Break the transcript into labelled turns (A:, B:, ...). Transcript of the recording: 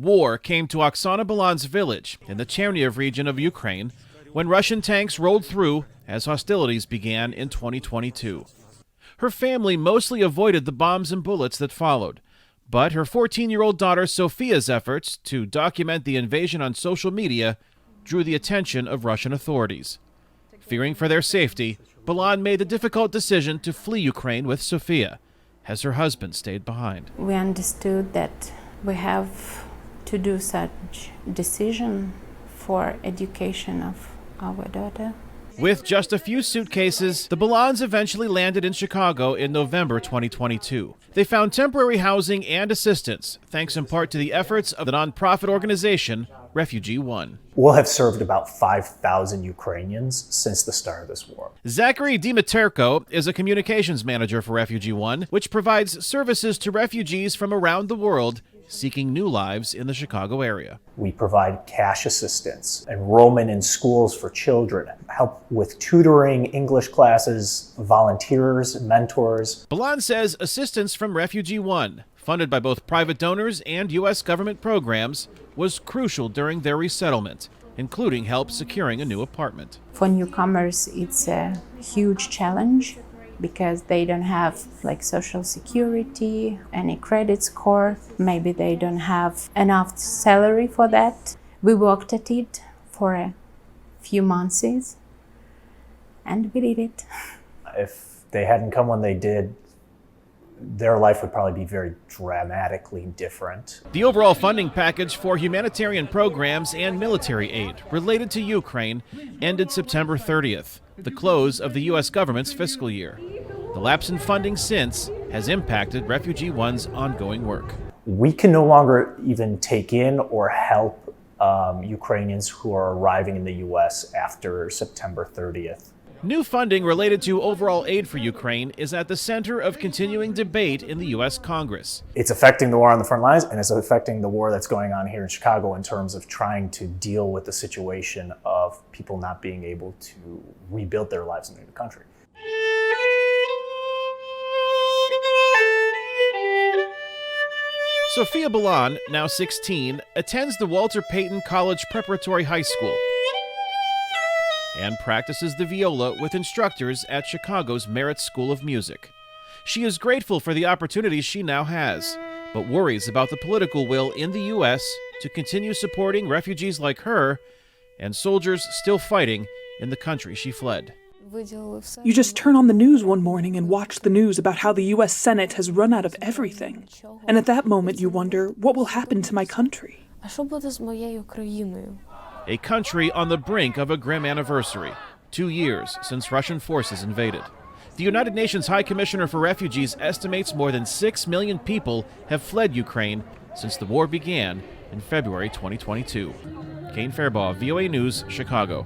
A: War came to Oksana Balan's village in the Chernihiv region of Ukraine when Russian tanks rolled through as hostilities began in 2022. Her family mostly avoided the bombs and bullets that followed, but her 14-year-old daughter Sofia's efforts to document the invasion on social media drew the attention of Russian authorities. Fearing for their safety, Balan made the difficult decision to flee Ukraine with Sofia, as her husband stayed behind.
B: We understood that we have to do such decision for education of our daughter.
A: With just a few suitcases, the Balans eventually landed in Chicago in November 2022. They found temporary housing and assistance, thanks in part to the efforts of the nonprofit organization Refugee.
C: We'll have served about 5,000 Ukrainians since the start of this war.
A: Zachary Dimitarko is a communications manager for Refugee, which provides services to refugees from around the world seeking new lives in the Chicago area.
C: We provide cash assistance, enrollment in schools for children, help with tutoring, English classes, volunteers, mentors.
A: Balan says assistance from Refugee, funded by both private donors and U.S. government programs, was crucial during their resettlement, including help securing a new apartment.
B: For newcomers, it's a huge challenge because they don't have social security, any credit score. Maybe they don't have enough salary for that. We worked at it for a few months and we did it.
C: If they hadn't come when they did, their life would probably be very dramatically different.
A: The overall funding package for humanitarian programs and military aid related to Ukraine ended September 30th, the close of the U.S. government's fiscal year. The lapse in funding since has impacted Refugee One's ongoing work.
C: We can no longer even take in or help Ukrainians who are arriving in the U.S. after September 30th.
A: New funding related to overall aid for Ukraine is at the center of continuing debate in the U.S. Congress.
C: It's affecting the war on the front lines, and it's affecting the war that's going on here in Chicago in terms of trying to deal with the situation of people not being able to rebuild their lives in the new country.
A: Sofia Balan, now 16, attends the Walter Payton College Preparatory High School and practices the viola with instructors at Chicago's Merit School of Music. She is grateful for the opportunities she now has, but worries about the political will in the U.S. to continue supporting refugees like her and soldiers still fighting in the country she fled.
D: You just turn on the news one morning and watch the news about how the U.S. Senate has run out of everything. And at that moment you wonder, what will happen to my country?
A: A country on the brink of a grim anniversary, 2 years since Russian forces invaded. The United Nations High Commissioner for Refugees estimates more than 6 million people have fled Ukraine since the war began in February 2022. Kane Fairbaugh, VOA News, Chicago.